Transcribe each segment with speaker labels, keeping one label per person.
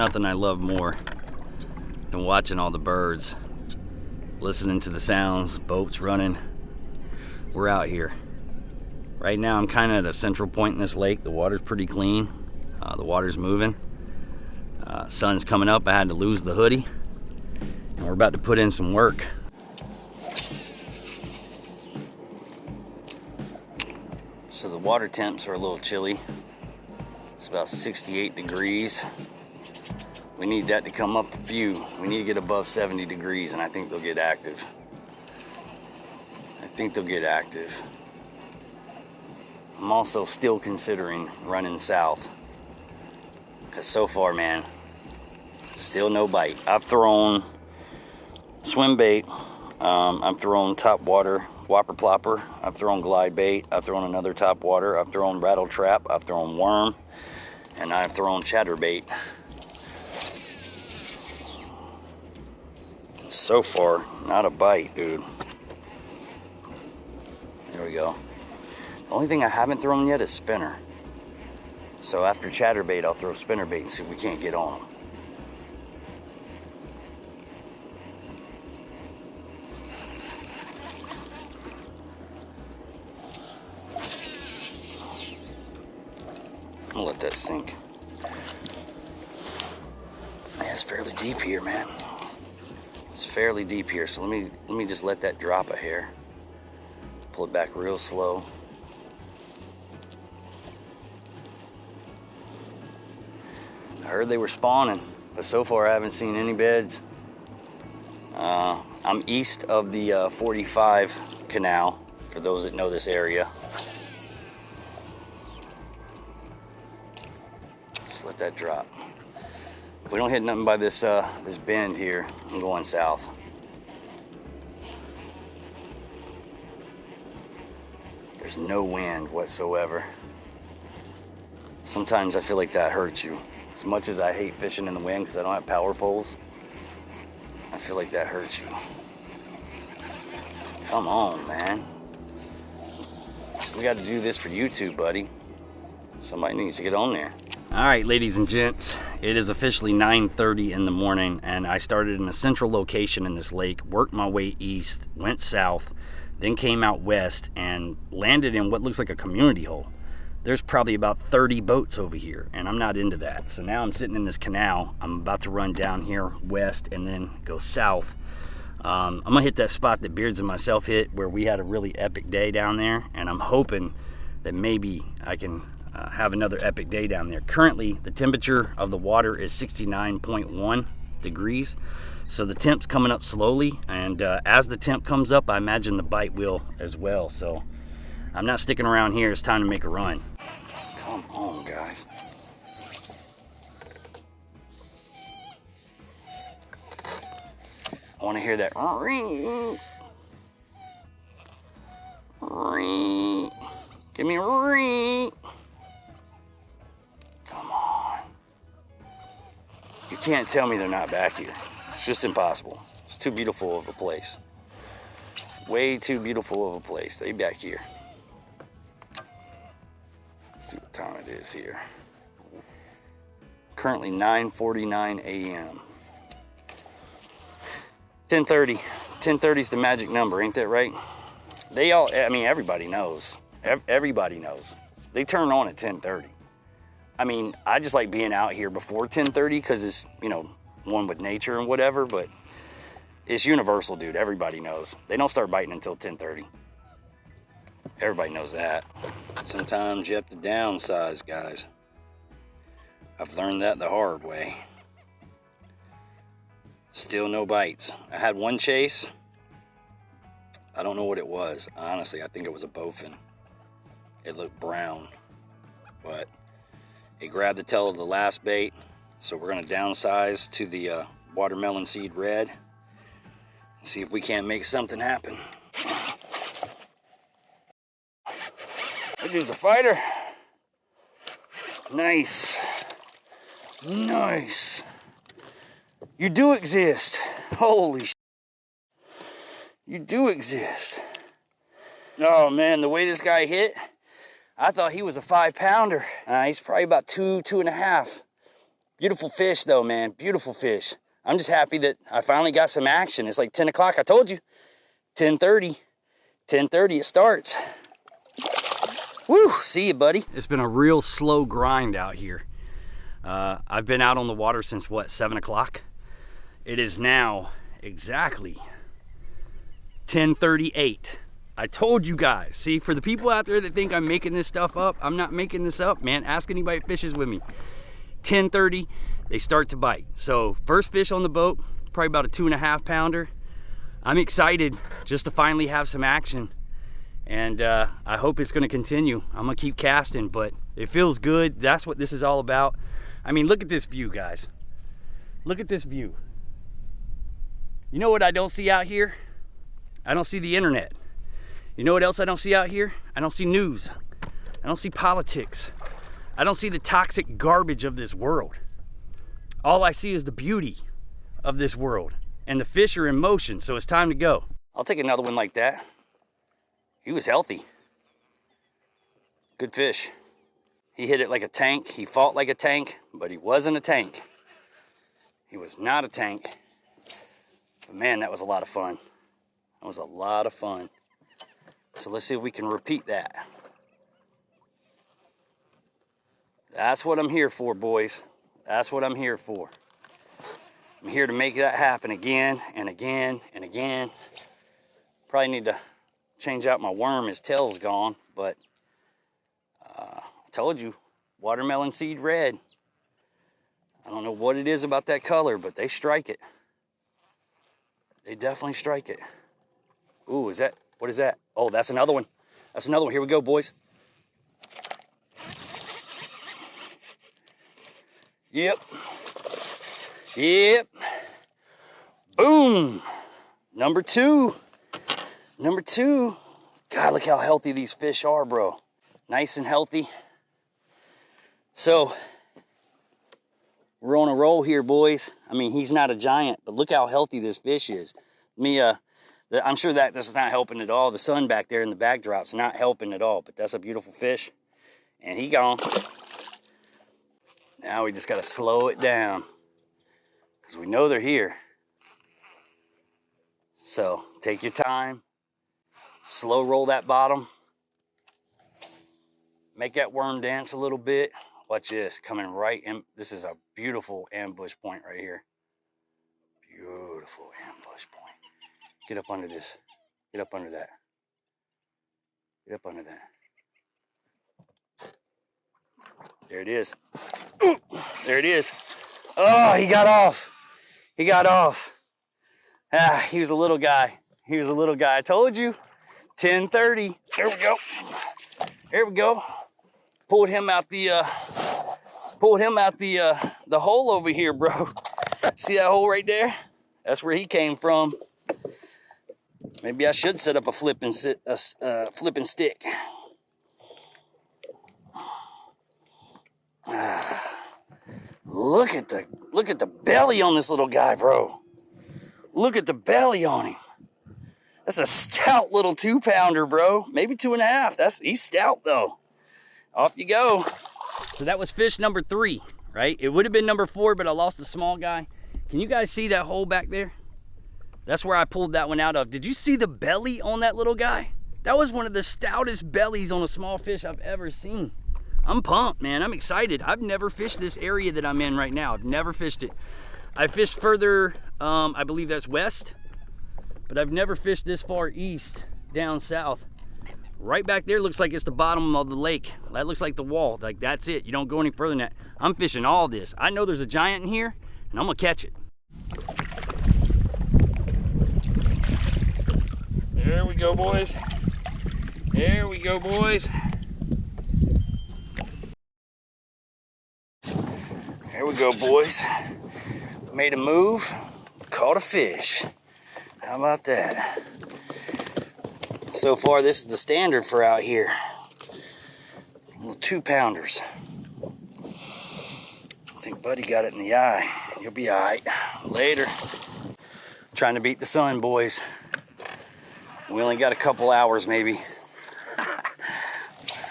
Speaker 1: nothing I love more than watching all the birds, listening to the sounds, boats running. We're out here. Right now I'm kind of at a central point in this lake. The water's pretty clean. The water's moving. Sun's coming up. I had to lose the hoodie. And we're about to put in some work. So the water temps are a little chilly. It's about 68 degrees. We need that to come up a few. We need to get above 70 degrees and I think they'll get active. I'm also still considering running south. Because so far, man, still no bite. I've thrown swim bait. I've thrown top water whopper plopper. I've thrown glide bait. I've thrown another top water. I've thrown rattle trap. I've thrown worm. And I've thrown chatterbait. So far, not a bite, dude. There we go. The only thing I haven't thrown yet is spinner. So after chatterbait, I'll throw spinnerbait and see if we can't get on them. I'm gonna let that sink. Man, it's fairly deep here, man. It's fairly deep here, so let me just let that drop a hair. Pull it back real slow. I heard they were spawning, but so far I haven't seen any beds. I'm east of the 45 canal, for those that know this area. Just let that drop. If we don't hit nothing by this this bend here, I'm going south. There's no wind whatsoever. Sometimes I feel like that hurts you. As much as I hate fishing in the wind because I don't have power poles, I feel like that hurts you. Come on, man. We got to do this for YouTube, buddy. Somebody needs to get on there. All right, ladies and gents, it is officially 9:30 in the morning, and I started in a central location in this lake, worked my way east, went south, then came out west, and landed in what looks like a community hole. There's probably about 30 boats over here, and I'm not into that. So now I'm sitting in this canal. I'm about to run down here west and then go south. I'm gonna hit that spot that Beards and myself hit where we had a really epic day down there, and I'm hoping that maybe I can have another epic day down there. Currently, the temperature of the water is 69.1 degrees. So the temp's coming up slowly, and as the temp comes up, I imagine the bite will as well. So I'm not sticking around here. It's time to make a run. Come on, guys. I want to hear that. Give me a ring. Come on. You can't tell me they're not back here. It's just impossible. It's too beautiful of a place. Way too beautiful of a place. They back here. Let's see what time it is here. Currently 9:49 a.m. 10:30. 10:30 is the magic number, ain't that right? They all, I mean, everybody knows. Everybody knows. They turn on at 10:30. I mean, I just like being out here before 10:30 because it's, you know, one with nature and whatever, but it's universal, dude. Everybody knows. They don't start biting until 10:30. Everybody knows that. Sometimes you have to downsize, guys. I've learned that the hard way. Still no bites. I had one chase. I don't know what it was. Honestly, I think it was a bowfin. It looked brown, but it grabbed the tail of the last bait. So we're going to downsize to the watermelon seed red and see if we can't make something happen. That dude's a fighter. Nice. Nice. You do exist. Holy shit. You do exist. Oh man, the way this guy hit, I thought he was a 5-pounder. He's probably about 2.5. Beautiful fish though, man, beautiful fish. I'm just happy that I finally got some action. It's like 10 o'clock, I told you. 10:30 it starts. Woo, see you, buddy. It's been a real slow grind out here. I've been out on the water since what, 7 o'clock? It is now exactly 10:38. I told you guys. See, for the people out there that think I'm making this stuff up, I'm not making this up, man. Ask anybody that fishes with me. 10:30, they start to bite. So first fish on the boat, probably about a 2.5 pounder. I'm excited just to finally have some action. And I hope it's gonna continue. I'm gonna keep casting, but it feels good. That's what this is all about. I mean, look at this view, guys. Look at this view. You know what I don't see out here? I don't see the internet. You know what else I don't see out here? I don't see news. I don't see politics. I don't see the toxic garbage of this world. All I see is the beauty of this world. And the fish are in motion, so it's time to go. I'll take another one like that. He was healthy. Good fish. He hit it like a tank. He fought like a tank, but he wasn't a tank. He was not a tank. But man, that was a lot of fun. That was a lot of fun. So let's see if we can repeat that. That's what I'm here for, boys. That's what I'm here for. I'm here to make that happen again and again and again. Probably need to change out my worm. His tail's gone, but I told you, watermelon seed red. I don't know what it is about that color, but they strike it. They definitely strike it. Ooh, is that, what is that? Oh, that's another one. That's another one. Here we go, boys. Yep. Yep. Boom. Number two. Number two. God, look how healthy these fish are, bro. Nice and healthy. So, we're on a roll here, boys. I mean, he's not a giant, but look how healthy this fish is. I'm sure that this is not helping at all. The sun back there in the backdrop's not helping at all, but that's a beautiful fish. And he gone. Now we just got to slow it down because we know they're here. So take your time, slow roll that bottom, make that worm dance a little bit. Watch this, coming right in. This is a beautiful ambush point right here. Beautiful ambush point. Get up under this. Get up under that. Get up under that. There it is. Ooh, there it is. Oh, he got off. He got off. Ah, he was a little guy. He was a little guy. I told you. 10:30. There we go. There we go. Pulled him out the hole over here, bro. See that hole right there? That's where he came from. Maybe I should set up a flipping stick. Look at the belly on this little guy, bro. Look at the belly on him. That's a stout little 2-pounder, bro. Maybe 2.5. He's stout though. Off you go. So that was fish number 3, right? It would have been number 4, but I lost a small guy. Can you guys see that hole back there? That's where I pulled that one out of. Did you see the belly on that little guy? That was one of the stoutest bellies on a small fish I've ever seen. I'm pumped, man. I'm excited. I've never fished this area that I'm in right now. I've never fished it. I fished further, I believe that's west, but I've never fished this far east, down south. Right back there looks like it's the bottom of the lake. That looks like the wall. Like, that's it. You don't go any further than that. I'm fishing all this. I know there's a giant in here, and I'm gonna catch it. There we go, boys. There we go, boys. There we go, boys. Made a move, caught a fish. How about that? So far, this is the standard for out here. Little 2-pounders. I think Buddy got it in the eye. You'll be all right. Later. Trying to beat the sun, boys. We only got a couple hours, maybe.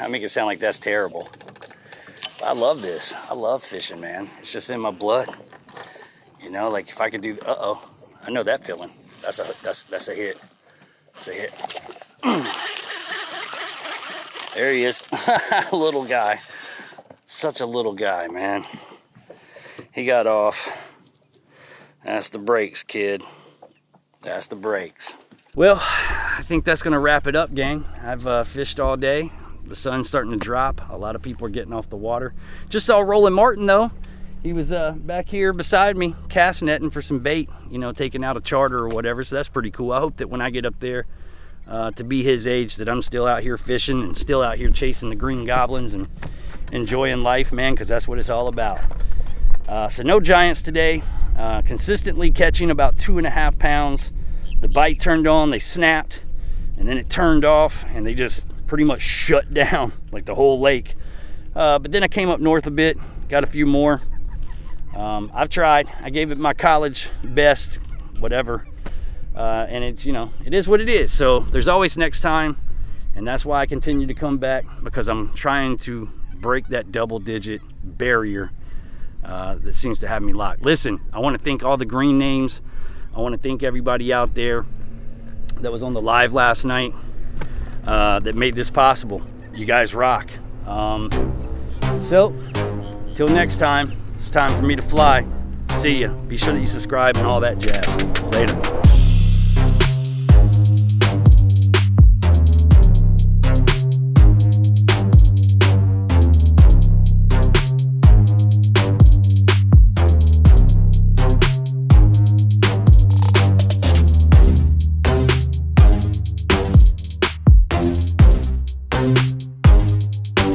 Speaker 1: I make it sound like that's terrible. I love this. I love fishing, man. It's just in my blood. You know, like if I could do, I know that feeling. That's a hit. That's a hit. There he is. Little guy. Such a little guy, man. He got off. That's the brakes, kid. That's the brakes. Well, I think that's gonna wrap it up, gang. I've fished all day. The sun's starting to drop. A lot of people are getting off the water. Just saw Roland Martin though. He was back here beside me, cast netting for some bait, you know, taking out a charter or whatever. So that's pretty cool. I hope that when I get up there to be his age, that I'm still out here fishing and still out here chasing the green goblins and enjoying life, man, because that's what it's all about. So no giants today. Consistently catching about 2.5 pounds. The bite turned on, they snapped, and then it turned off, and they just pretty much shut down like the whole lake. But then I came up north a bit, got a few more. I've tried. I gave it my college best, whatever. And it's, you know, it is what it is. So there's always next time, and that's why I continue to come back, because I'm trying to break that double-digit barrier that seems to have me locked. Listen, I want to thank all the green names. I want to thank everybody out there that was on the live last night that made this possible. You guys rock. So, till next time, it's time for me to fly. See ya. Be sure that you subscribe and all that jazz. Later.